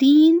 3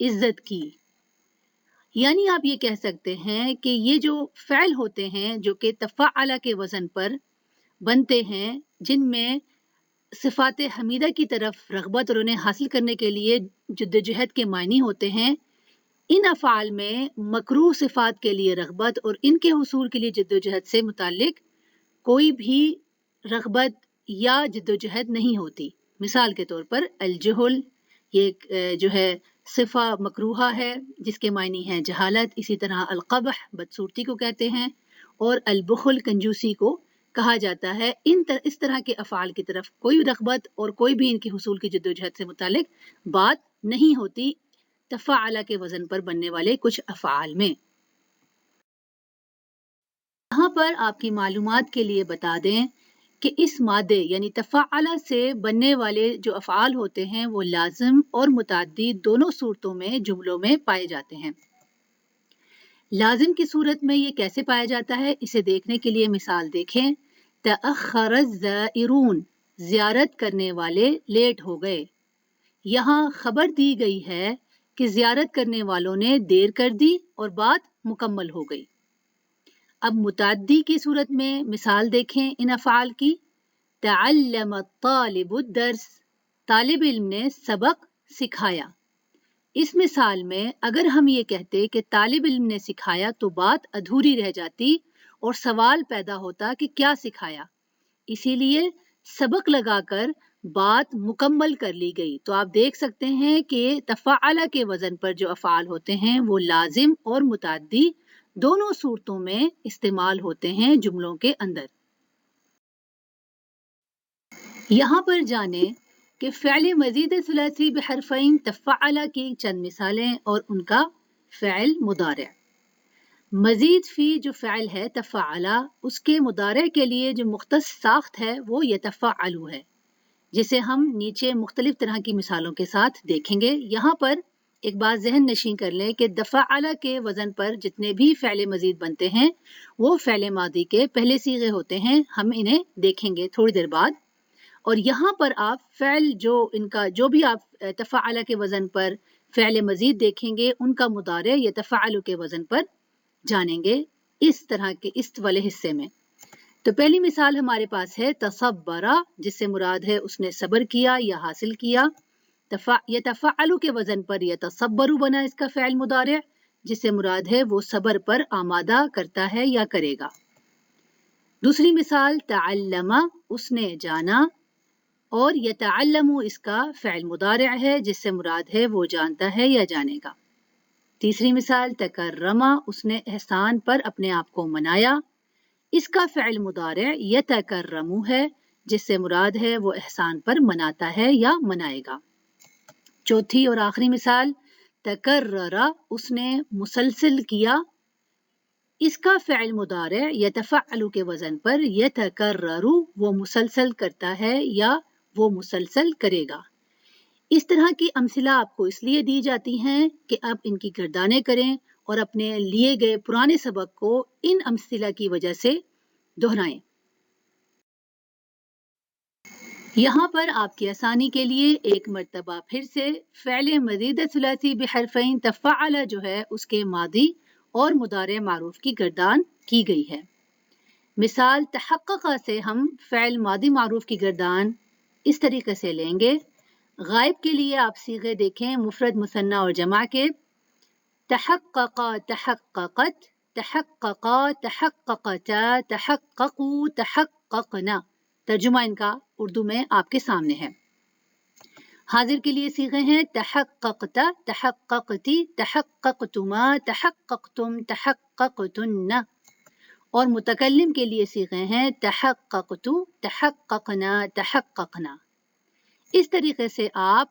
عزت کی. یعنی آپ یہ کہہ سکتے ہیں کہ یہ جو فعل ہوتے ہیں جو کہ تفعل کے وزن پر بنتے ہیں، جن میں صفات حمیدہ کی طرف رغبت اور انہیں حاصل کرنے کے لیے جدوجہد کے معنی ہوتے ہیں، ان افعال میں مکروہ صفات کے لیے رغبت اور ان کے حصول کے لیے جدوجہد سے متعلق کوئی بھی رغبت یا جدوجہد نہیں ہوتی. مثال کے طور پر الجہل، یہ ایک جو ہے صفہ مکروہہ ہے جس کے معنی ہیں جہالت. اسی طرح القبح بدصورتی کو کہتے ہیں، اور البخل کنجوسی کو کہا جاتا ہے. اس طرح کے افعال کی طرف کوئی رغبت اور کوئی بھی ان کے حصول کی جدوجہد سے متعلق بات نہیں ہوتی تفعل کے وزن پر بننے والے کچھ افعال میں. یہاں پر آپ کی معلومات کے لیے بتا دیں کہ اس مادے یعنی تفعل سے بننے والے جو افعال ہوتے ہیں وہ لازم اور متعدی دونوں صورتوں میں جملوں میں پائے جاتے ہیں. لازم کی صورت میں یہ کیسے پایا جاتا ہے اسے دیکھنے کے لیے مثال دیکھیں. تأخر الزائرون، زیارت کرنے والے لیٹ ہو گئے. یہاں خبر دی گئی ہے کہ زیارت کرنے والوں نے دیر کر دی اور بات مکمل ہو گئی. اب متعدی کی صورت میں مثال دیکھیں ان افعال کی. تعلم الطالب الدرس، طالب علم نے سبق سکھایا. اس مثال میں اگر ہم یہ کہتے کہ طالب علم نے سکھایا تو بات ادھوری رہ جاتی اور سوال پیدا ہوتا کہ کیا سکھایا. اسی لیے سبق لگا کر بات مکمل کر لی گئی. تو آپ دیکھ سکتے ہیں کہ تفعل کے وزن پر جو افعال ہوتے ہیں وہ لازم اور متعدی دونوں صورتوں میں استعمال ہوتے ہیں جملوں کے اندر. یہاں پر جانیں کہ فعل مزید ثلاثی بحرفین تفعل کی چند مثالیں اور ان کا فعل مضارع. مزید فی جو فعل ہے تفعل، اس کے مضارع کے لیے جو مختص ساخت ہے وہ یتفعل ہے، جسے ہم نیچے مختلف طرح کی مثالوں کے ساتھ دیکھیں گے. یہاں پر ایک بات ذہن نشین کر لیں کہ دفعل کے وزن پر جتنے بھی فعل مزید بنتے ہیں وہ فعل ماضی کے پہلے صیغے ہوتے ہیں. ہم انہیں دیکھیں گے تھوڑی دیر بعد. اور یہاں پر آپ فعل جو بھی آپ تفعل کے وزن پر فعل مزید دیکھیں گے ان کا مضارع یتفعل کے وزن پر جانیں گے اس طرح کے اس والے حصے میں. تو پہلی مثال ہمارے پاس ہے تصبرا، جس سے مراد ہے اس نے صبر کیا یا حاصل کیا. یتفعل کے وزن پر یتصبر بنا اس کا فعل مضارع، جس سے مراد ہے وہ صبر پر آمادہ کرتا ہے یا کرے گا. دوسری مثال تعلم، اس نے جانا، اور یتعلم اس کا فعل مضارع ہے جس سے مراد ہے وہ جانتا ہے یا جانے گا. تیسری مثال تکرم، اس نے احسان پر اپنے آپ کو منایا. اس کا فعل مضارع یتکرم ہے جس سے مراد ہے وہ احسان پر مناتا ہے یا منائے گا. چوتھی اور آخری مثال تکرر، اس نے مسلسل کیا. اس کا فعل مضارع یتفعل کے وزن پر یتکرر، وہ مسلسل کرتا ہے یا وہ مسلسل کرے گا. اس طرح کی امثلہ آپ کو اس لیے دی جاتی ہیں کہ آپ ان کی گردانیں کریں اور اپنے لیے گئے پرانے سبق کو ان امثلہ کی وجہ سے دہرائیں. یہاں پر آپ کی آسانی کے لیے ایک مرتبہ پھر سے فعل مزید ثلاثی بحرفین تفعل جو ہے اس کے ماضی اور مضارع معروف کی گردان کی گئی ہے. مثال تحقق سے ہم فعل ماضی معروف کی گردان اس طریقے سے لیں گے. غائب کے لیے آپ صیغے دیکھیں مفرد مثنی اور جمع کے. تحقق تحققت، تحققا تحققتا، تحققوا تحققنا. ترجمہ ان کا اردو میں آپ کے سامنے ہے. حاضر کے لیے صیغے ہیں تحققت، تحققتی، تحققتما، تحققتم، تحققتن. اور متکلم کے لیے صیغے ہیں تحققت، تحققنا، تحققنا. اس طریقے سے آپ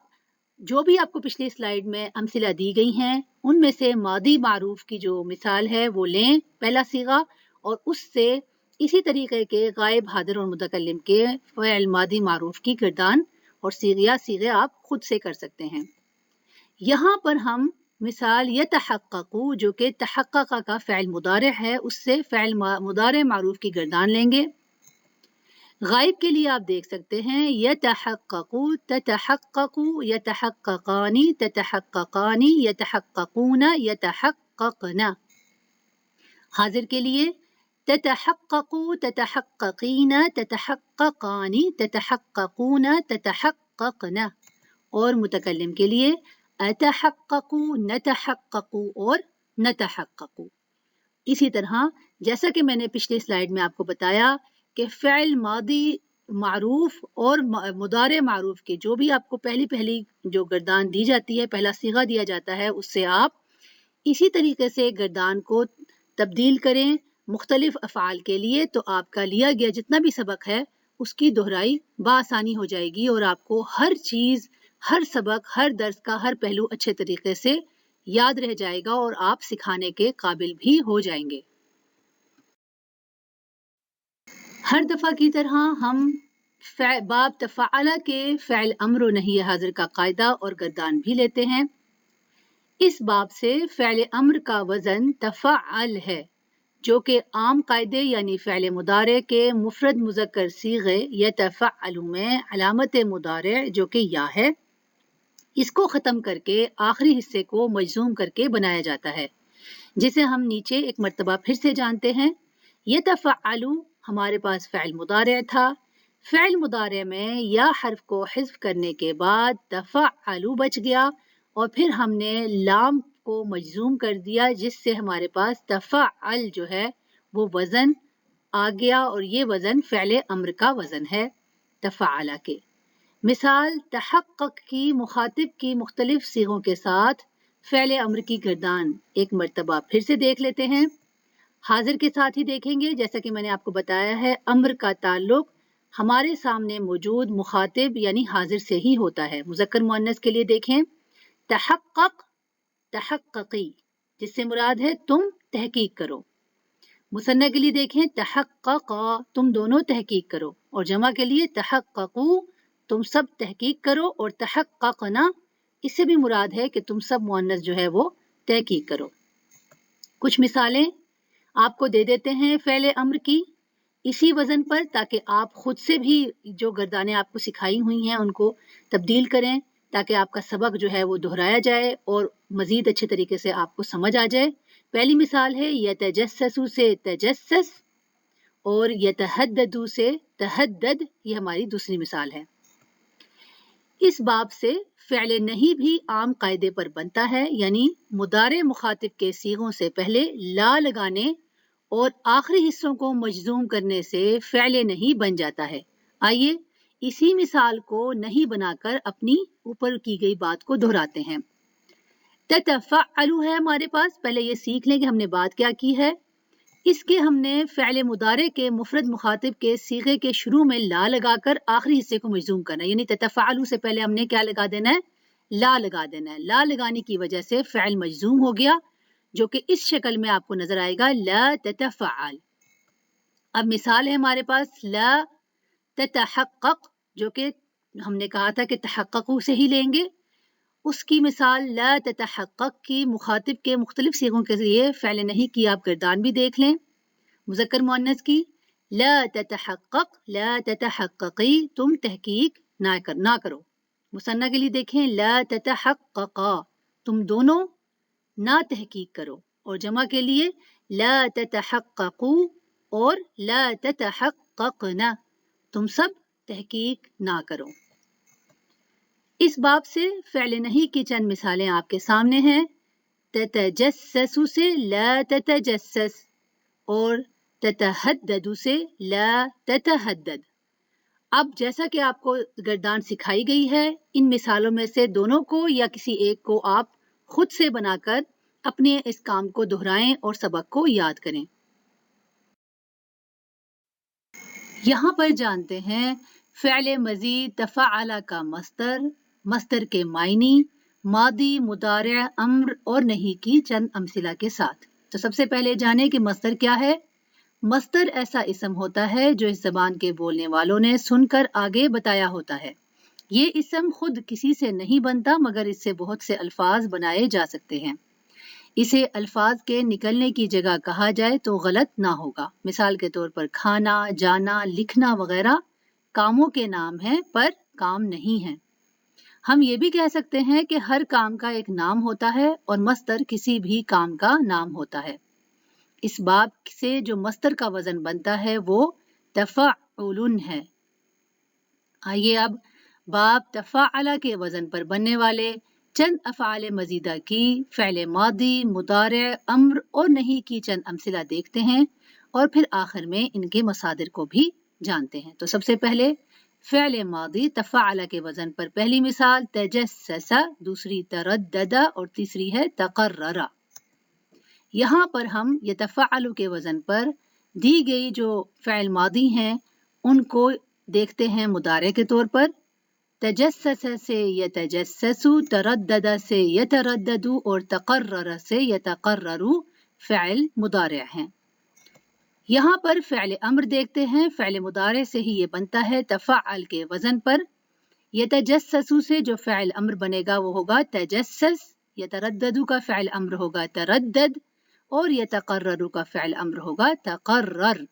جو بھی آپ کو پچھلی سلائیڈ میں امثلہ دی گئی ہیں ان میں سے ماضی معروف کی جو مثال ہے وہ لیں پہلا صیغہ، اور اس سے اسی طریقے کے غائب، حاضر اور متکلم کے فعل ماضی معروف کی گردان اور صیغے آپ خود سے کر سکتے ہیں. یہاں پر ہم مثال یتحقق جو کہ تحقق کا فعل مضارع ہے اس سے فعل مضارع معروف کی گردان لیں گے. غائب کے لیے آپ دیکھ سکتے ہیں یتحققو، تتحققو، یتحققانی، تتحققانی، یتحققون، یتحققن۔ حاضر کے لیے تتحققو، تتحققین، تتحققانی، تتحققون، تتحققن۔ اور متکلم کے لیے اتحققو، نتحققو اور نتحققو۔ اسی طرح جیسا کہ میں نے پچھلے سلائیڈ میں آپ کو بتایا کہ فعل ماضی معروف اور مضارع معروف کے جو بھی آپ کو پہلی جو گردان دی جاتی ہے، پہلا صیغہ دیا جاتا ہے، اس سے آپ اسی طریقے سے گردان کو تبدیل کریں مختلف افعال کے لیے، تو آپ کا لیا گیا جتنا بھی سبق ہے اس کی دہرائی بآسانی ہو جائے گی اور آپ کو ہر چیز، ہر سبق، ہر درس کا ہر پہلو اچھے طریقے سے یاد رہ جائے گا اور آپ سکھانے کے قابل بھی ہو جائیں گے۔ ہر دفعہ کی طرح ہم باب تفعل کے فعل امر و نہی حاضر کا قاعدہ اور گردان بھی لیتے ہیں۔ اس باب سے فعل امر کا وزن تفعل ہے، جو کہ عام قاعدے یعنی فعل مضارع کے مفرد مذکر صیغے یتفعل میں علامت مضارع جو کہ یا ہے، اس کو ختم کر کے آخری حصے کو مجزوم کر کے بنایا جاتا ہے، جسے ہم نیچے ایک مرتبہ پھر سے جانتے ہیں۔ یتفعل ہمارے پاس فعل مضارع تھا، فعل مضارع میں یا حرف کو حذف کرنے کے بعد تفعل بچ گیا اور پھر ہم نے لام کو مجزوم کر دیا، جس سے ہمارے پاس تفعل جو ہے وہ وزن آ گیا اور یہ وزن فعل امر کا وزن ہے تفعل کے۔ مثال تحقق کی مخاطب کی مختلف صیغوں کے ساتھ فعل امر کی گردان ایک مرتبہ پھر سے دیکھ لیتے ہیں۔ حاضر کے ساتھ ہی دیکھیں گے، جیسا کہ میں نے آپ کو بتایا ہے امر کا تعلق ہمارے سامنے موجود مخاطب یعنی حاضر سے ہی ہوتا ہے۔ مذکر مؤنث کے لیے دیکھیں تحقق، تحققی، جس سے مراد ہے تم تحقیق کرو۔ مثنیٰ کے لیے دیکھیں تحقق، تم دونوں تحقیق کرو، اور جمع کے لیے تحققو، تم سب تحقیق کرو، اور تحققنا اس سے بھی مراد ہے کہ تم سب مؤنث جو ہے وہ تحقیق کرو۔ کچھ مثالیں آپ کو دے دیتے ہیں فعل امر کی اسی وزن پر، تاکہ آپ خود سے بھی جو گردانیں آپ کو سکھائی ہوئی ہیں ان کو تبدیل کریں، تاکہ آپ کا سبق جو ہے وہ دہرایا جائے اور مزید اچھے طریقے سے آپ کو سمجھ آ جائے۔ پہلی مثال ہے یتجسسو سے تجسس اور یتحددو سے تحدد، یہ ہماری دوسری مثال ہے۔ اس باب سے فعل نہیں بھی عام قاعدے پر بنتا ہے، یعنی مضارع مخاطب کے صیغوں سے پہلے لا لگانے اور آخری حصوں کو مجزوم کرنے سے فعل نہیں بن جاتا ہے۔ آئیے اسی مثال کو نہیں بنا کر اپنی اوپر کی گئی بات کو دہراتے ہیں۔ تتفعل ہے ہمارے پاس، پہلے یہ سیکھ لیں کہ ہم نے بات کیا کی ہے۔ اس کے ہم نے فعل مضارع کے مفرد مخاطب کے صیغے کے شروع میں لا لگا کر آخری حصے کو مجزوم کرنا ہے، یعنی تتفعل سے پہلے ہم نے کیا لگا دینا ہے؟ لا لگا دینا ہے۔ لا لگانے کی وجہ سے فعل مجزوم ہو گیا، جو کہ اس شکل میں آپ کو نظر آئے گا لا تتفعل۔ اب مثال ہے ہمارے پاس لا تتحقق، جو کہ ہم نے کہا تھا کہ تحقق سے ہی لیں گے، اس کی مثال لا تتحقق کی مخاطب کے مختلف صیغوں کے ذریعے فعل نہیں کی آپ گردان بھی دیکھ لیں۔ مذکر مؤنث کی لا تتحقق، لا تتحققی، تم تحقیق نہ کرو۔ مثنیٰ کے لیے دیکھیں لا تتحققا، تم دونوں نہ تحقیق کرو، اور جمع کے لیے لا تتحققو اور لا تتحققنا، تم سب تحقیق نہ کرو۔ اس باب سے فعل نہیں کی چند مثالیں آپ کے سامنے ہیں۔ تتجسسو سے لا تتجسس اور تتحدد سے لا تتحدد۔ اب جیسا کہ آپ کو گردان سکھائی گئی ہے، ان مثالوں میں سے دونوں کو یا کسی ایک کو آپ خود سے بنا کر اپنے اس کام کو دہرائیں اور سبق کو یاد کریں۔ یہاں پر جانتے ہیں فعل مزید تفعل کا مصدر، مصدر کے معنی، ماضی، مضارع، امر اور نہیں کی چند امثلہ کے ساتھ۔ تو سب سے پہلے جانیں کہ مصدر کیا ہے۔ مصدر ایسا اسم ہوتا ہے جو اس زبان کے بولنے والوں نے سن کر آگے بتایا ہوتا ہے۔ یہ اسم خود کسی سے نہیں بنتا، مگر اس سے بہت سے الفاظ بنائے جا سکتے ہیں۔ اسے الفاظ کے نکلنے کی جگہ کہا جائے تو غلط نہ ہوگا۔ مثال کے طور پر کھانا، جانا، لکھنا وغیرہ کاموں کے نام ہیں پر کام نہیں ہیں۔ ہم یہ بھی کہہ سکتے ہیں کہ ہر کام کا ایک نام ہوتا ہے اور مصدر کسی بھی کام کا نام ہوتا ہے۔ اس باب سے جو مصدر کا وزن بنتا ہے وہ تفعل ہے۔ آئیے اب باب تفعل کے وزن پر بننے والے چند افعال مزیدہ کی فعل ماضی، مضارع، امر اور نہیں کی چند امثلہ دیکھتے ہیں اور پھر آخر میں ان کے مصادر کو بھی جانتے ہیں۔ تو سب سے پہلے فعل ماضی تفعل کے وزن پر پہلی مثال تجسس، دوسری تردد اور تیسری ہے تقرر۔ یہاں پر ہم یتفعل کے وزن پر دی گئی جو فعل ماضی ہیں ان کو دیکھتے ہیں مضارع کے طور پر۔ تجسس سے یتجسس، تردد سے یتردد اور تقرر سے یتقرر فعل مضارع ہیں۔ یہاں پر فعل امر دیکھتے ہیں، فعل مضارع سے ہی یہ بنتا ہے تفعل کے وزن پر۔ یتجسس سے جو فعل امر بنے گا وہ ہوگا تجسس، یتردد کا فعل امر ہوگا تردد اور یتقرر کا فعل امر ہوگا تقرر۔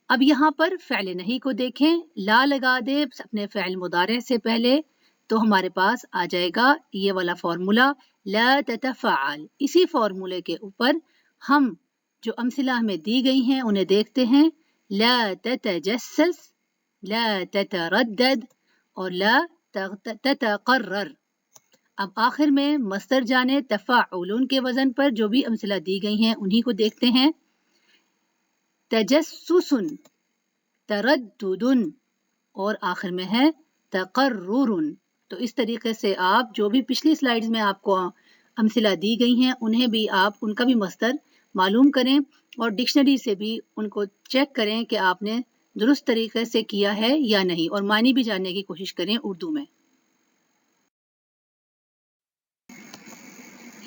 اب یہاں پر فعل نہیں کو دیکھیں، لا لگا دے اپنے فعل مضارع سے پہلے تو ہمارے پاس آ جائے گا یہ والا فارمولا لا تتفعل۔ اسی فارمولے کے اوپر ہم جو امثلہ ہمیں دی گئی ہیں انہیں دیکھتے ہیں، لا تتجسس، لا تتردد اور لا تتقرر۔ اب آخر میں مصدر جانے تفاعلون کے وزن پر جو بھی امثلہ دی گئی ہیں انہی کو دیکھتے ہیں، تجسس، تردد اور آخر میں ہے تقرر۔ تو اس طریقے سے آپ جو بھی پچھلی سلائیڈز میں آپ کو امثلہ دی گئی ہیں انہیں بھی آپ ان کا بھی مصدر معلوم کریں اور ڈکشنری سے بھی ان کو چیک کریں کہ آپ نے درست طریقے سے کیا ہے یا نہیں، اور معنی بھی جاننے کی کوشش کریں اردو میں۔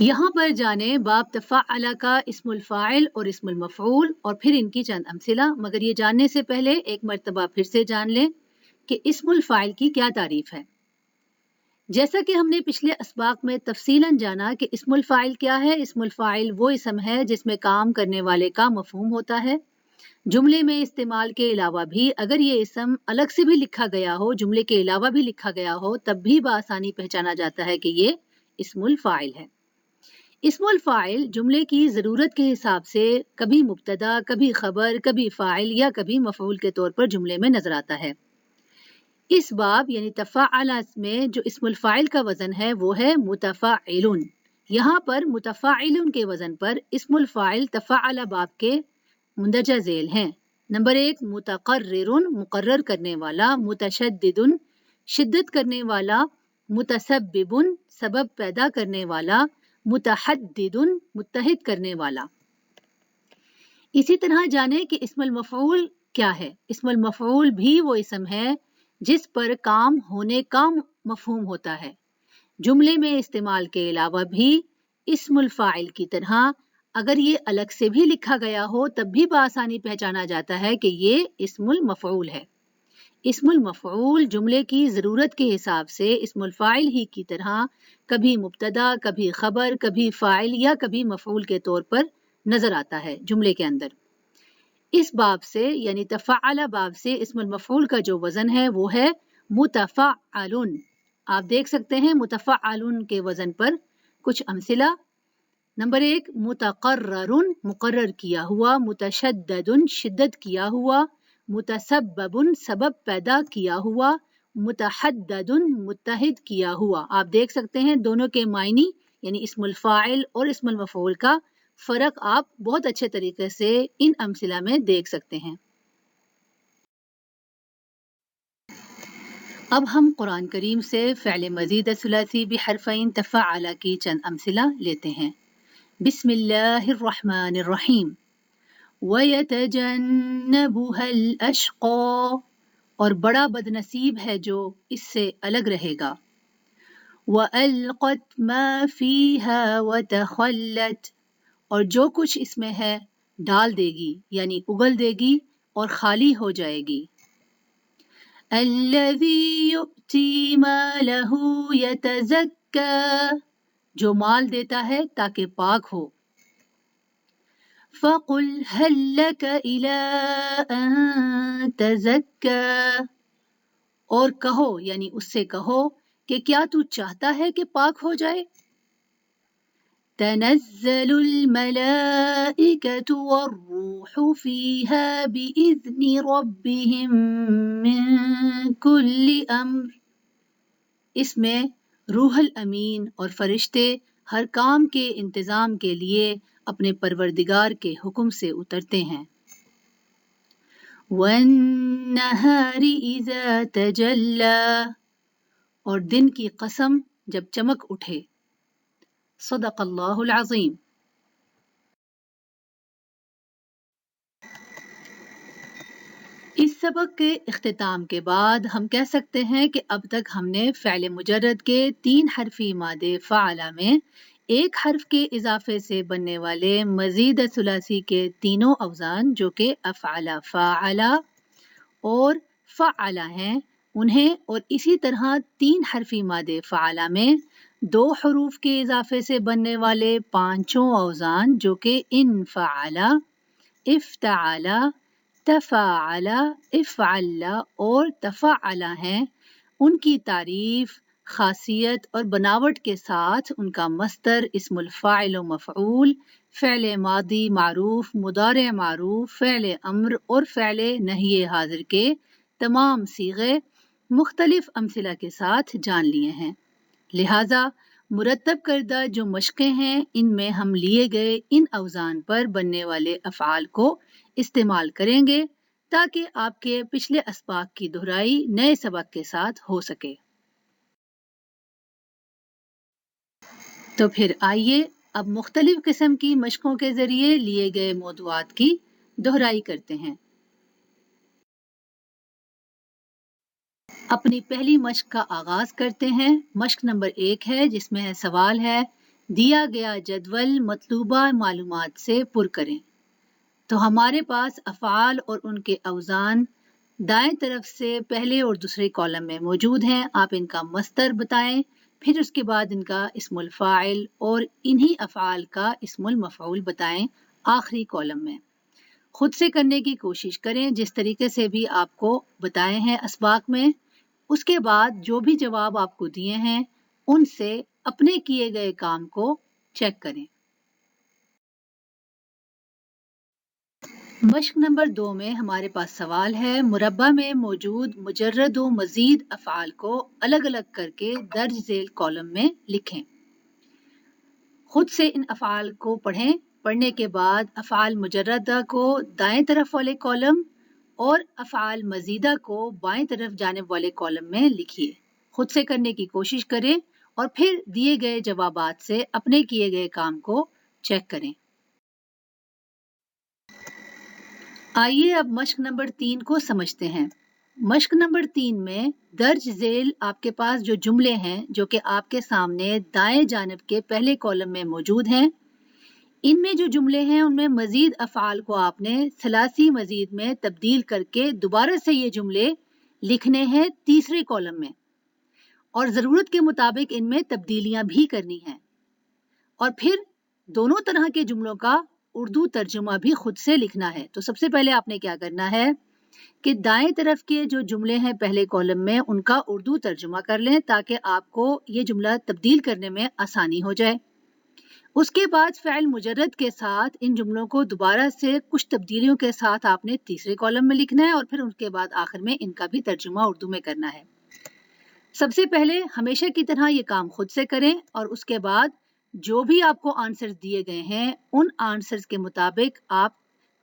یہاں پر جانے باب تفعل کا اسم الفاعل اور اسم المفعول اور پھر ان کی چند امثلہ، مگر یہ جاننے سے پہلے ایک مرتبہ پھر سے جان لیں کہ اسم الفاعل کی کیا تعریف ہے۔ جیسا کہ ہم نے پچھلے اسباق میں تفصیلاً جانا کہ اسم الفاعل کیا ہے۔ اسم الفاعل وہ اسم ہے جس میں کام کرنے والے کا مفہوم ہوتا ہے۔ جملے میں استعمال کے علاوہ بھی اگر یہ اسم الگ سے بھی لکھا گیا ہو، جملے کے علاوہ بھی لکھا گیا ہو، تب بھی بآسانی پہچانا جاتا ہے کہ یہ اسم الفاعل ہے۔ اسم الفاعل جملے کی ضرورت کے حساب سے کبھی مبتدا، کبھی خبر، کبھی فاعل یا کبھی مفعول کے طور پر جملے میں نظر آتا ہے۔ اس باب یعنی تفعل میں جو اسم الفاعل کا وزن ہے وہ ہے متفاعل۔ یہاں پر متفاعل کے وزن پر اسم الفاعل تفعل باب کے مندرجہ ذیل ہیں۔ نمبر 1 متقرر، مقرر کرنے والا، متشدد، شدت کرنے والا، متسبب، سبب پیدا کرنے والا، متحدد، متحد کرنے والا۔ اسی طرح جانیں کہ اسم المفعول کیا ہے۔ اسم المفعول بھی وہ اسم ہے جس پر کام ہونے کا مفہوم ہوتا ہے۔ جملے میں استعمال کے علاوہ بھی اسم الفاعل کی طرح اگر یہ الگ سے بھی لکھا گیا ہو تب بھی بآسانی پہچانا جاتا ہے کہ یہ اسم المفعول ہے۔ اسم المفعول جملے کی ضرورت کے حساب سے اسم الفاعل ہی کی طرح کبھی مبتدا، کبھی خبر، کبھی فاعل یا کبھی مفعول کے طور پر نظر آتا ہے جملے کے اندر۔ اس باب سے یعنی تفعل باب سے اسم المفعول کا جو وزن ہے وہ ہے متفعل۔ آپ دیکھ سکتے ہیں متفعل کے وزن پر کچھ امثلہ۔ نمبر 1 متقرر، مقرر کیا ہوا، متشدد، شدت کیا ہوا، متسبب، سبب پیدا کیا ہوا، متحدد، متحد کیا ہوا۔ آپ دیکھ سکتے ہیں دونوں کے معنی یعنی اسم الفاعل اور اسم المفعول کا فرق آپ بہت اچھے طریقے سے ان امثلہ میں دیکھ سکتے ہیں۔ اب ہم قرآن کریم سے فعل مزید ثلاثی بحرفین تفعل کی چند امثلہ لیتے ہیں۔ بسم اللہ الرحمن الرحیم۔ وَيَتَجَنَّبُهَا الْأَشْقَى، اور بڑا بدنصیب ہے جو اس سے الگ رہے گا۔ وَأَلْقَتْ مَا فِيهَا وَتَخَلَّتْ، اور جو کچھ اس میں ہے ڈال دے گی یعنی اگل دے گی اور خالی ہو جائے گی۔ الَّذِي يُؤْتِي مَالَهُ يَتَزَكَّى، جو مال دیتا ہے تاکہ پاک ہو۔ فَقُلْ هَلْ لَكَ إِلَىٰ أَن تَزَكَّىٰ، اور کہو یعنی اس سے کہو کہ کیا تو چاہتا ہے کہ پاک ہو جائے. تَنَزَّلُ الْمَلَائِكَةُ وَالرُّوحُ فِيهَا بِإِذْنِ رَبِّهِم مِّن كُلِّ أَمْرٍ، اس میں روح الامین اور فرشتے ہر کام کے انتظام کے لیے اپنے پروردگار کے حکم سے اترتے ہیں. وَالنَّهَارِ إِذَا تَجَلَّىٰ، اور دن کی قسم جب چمک اٹھے. صدق اللہ العظیم. اس سبق کے اختتام کے بعد ہم کہہ سکتے ہیں کہ اب تک ہم نے فعل مجرد کے 3 حرفی مادے فعلہ میں ایک حرف کے اضافے سے بننے والے مزید ثلاثی کے تینوں اوزان جو کہ افعلہ فاعلہ اور فعلہ ہیں انہیں، اور اسی طرح 3 حرفی مادے فعلہ میں 2 حروف کے اضافے سے بننے والے 5 اوزان جو کہ انفعلہ، افتعلہ، تفاعلہ، افعلہ اور تفعلہ ہیں، ان کی تعریف، خاصیت اور بناوٹ کے ساتھ ان کا مصدر، اسم الفاعل و مفعول، فعل ماضی معروف، مضارع معروف، فعل امر اور فعل نہی حاضر کے تمام صیغے مختلف امثلہ کے ساتھ جان لیے ہیں. لہٰذا مرتب کردہ جو مشقیں ہیں ان میں ہم لیے گئے ان اوزان پر بننے والے افعال کو استعمال کریں گے تاکہ آپ کے پچھلے اسباق کی دہرائی نئے سبق کے ساتھ ہو سکے. تو پھر آئیے اب مختلف قسم کی مشقوں کے ذریعے لیے گئے موضوعات کی دہرائی کرتے ہیں. اپنی پہلی مشق کا آغاز کرتے ہیں. مشق نمبر 1 ہے جس میں سوال ہے دیا گیا جدول مطلوبہ معلومات سے پر کریں. تو ہمارے پاس افعال اور ان کے اوزان دائیں طرف سے پہلے اور دوسرے کالم میں موجود ہیں. آپ ان کا مصدر بتائیں، پھر اس کے بعد ان کا اسم الفاعل اور انہی افعال کا اسم المفعول بتائیں آخری کالم میں. خود سے کرنے کی کوشش کریں جس طریقے سے بھی آپ کو بتائے ہیں اسباق میں. اس کے بعد جو بھی جواب آپ کو دیے ہیں ان سے اپنے کیے گئے کام کو چیک کریں. مشق نمبر 2 میں ہمارے پاس سوال ہے مربع میں موجود مجرد و مزید افعال کو الگ الگ کر کے درج ذیل کالم میں لکھیں. خود سے ان افعال کو پڑھیں. پڑھنے کے بعد افعال مجردہ کو دائیں طرف والے کالم اور افعال مزیدہ کو بائیں طرف جانب والے کالم میں لکھیے. خود سے کرنے کی کوشش کریں اور پھر دیے گئے جوابات سے اپنے کیے گئے کام کو چیک کریں. آئیے اب مشق نمبر 3 کو سمجھتے ہیں. مشق نمبر 3 میں درج ذیل آپ کے پاس جو جملے ہیں جو کہ آپ کے سامنے دائیں جانب کے پہلے کالم میں موجود ہیں، ان میں جو جملے ہیں ان میں مزید افعال کو آپ نے ثلاثی مزید میں تبدیل کر کے دوبارہ سے یہ جملے لکھنے ہیں تیسرے کالم میں، اور ضرورت کے مطابق ان میں تبدیلیاں بھی کرنی ہیں. اور پھر دونوں طرح کے جملوں کا اردو ترجمہ بھی خود سے لکھنا ہے. تو سب سے پہلے آپ نے کیا کرنا ہے کہ دائیں طرف کے جو جملے ہیں پہلے کالم میں ان کا اردو ترجمہ کر لیں تاکہ آپ کو یہ جملہ تبدیل کرنے میں آسانی ہو جائے. اس کے بعد فعل مجرد کے ساتھ ان جملوں کو دوبارہ سے کچھ تبدیلیوں کے ساتھ آپ نے تیسرے کالم میں لکھنا ہے اور پھر ان کے بعد آخر میں ان کا بھی ترجمہ اردو میں کرنا ہے. سب سے پہلے ہمیشہ کی طرح یہ کام خود سے کریں اور اس کے بعد جو بھی آپ کو آنسرز دیے گئے ہیں ان آنسرز کے مطابق آپ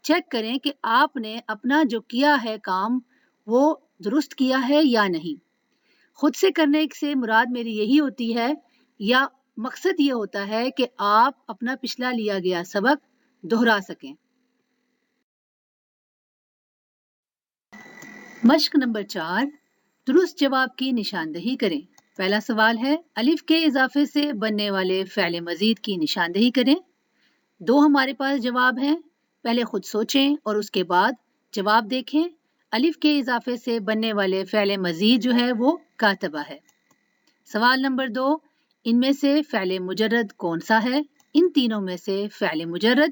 چیک کریں کہ آپ نے اپنا جو کیا ہے کام وہ درست کیا ہے یا نہیں. خود سے کرنے سے مراد میری یہی ہوتی ہے یا مقصد یہ ہوتا ہے کہ آپ اپنا پچھلا لیا گیا سبق دہرا سکیں. مشق نمبر 4 درست جواب کی نشاندہی کریں. پہلا سوال ہے الف کے اضافے سے بننے والے فعل مزید کی نشاندہی کریں. 2 ہمارے پاس جواب ہیں. پہلے خود سوچیں اور اس کے بعد جواب دیکھیں. الف کے اضافے سے بننے والے فعل مزید جو ہے وہ کاتبہ ہے. سوال نمبر 2 ان میں سے فعل مجرد کون سا ہے؟ ان تینوں میں سے فعل مجرد